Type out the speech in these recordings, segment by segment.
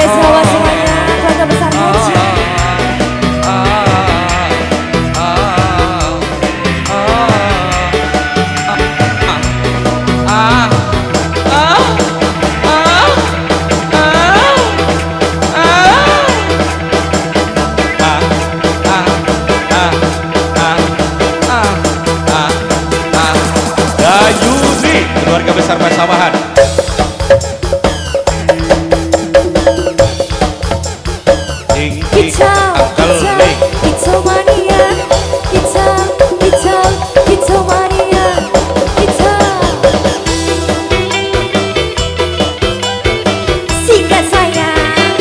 Guys Jawa semuanya, keluarga besar Haji. Dayuni, keluarga besar Pasawahan. Kicau, kicau, kicau mania. Kicau, kicau, kicau mania. Kicau. Sikat sayang.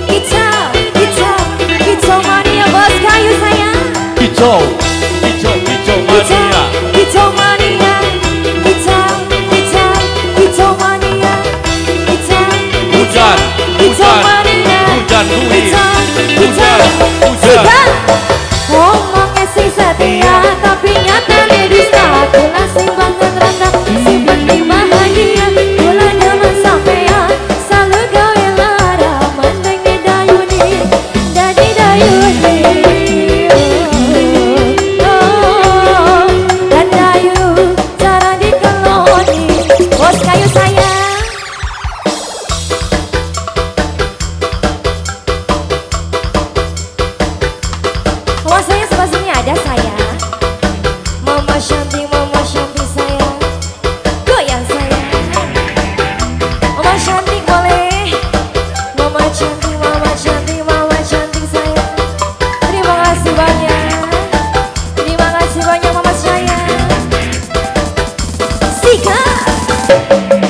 Kicau, kicau, kicau mania. Bos kayu sayang. Kicau, kicau, kicau mania. Kicau mania. Kicau, kicau, kicau mania. Hujan, hujan, hujan duit, hujan, hujan. Ngomongnya sing setia, tapi nyatanya dusta. Kula sing banget rendah, simpen di bahagia. Kula jaman sampean, selalu gawe lara. Mending didayuni, dan didayuni. Dan dayu, cara dikeloni. Bos kayu sayang. Saya sebelah sini ada saya, Mama Shanti sayang, goyang saya. Mama Shanti boleh, Mama Shanti sayang. Terima kasih banyak Mama sayang. Sikat.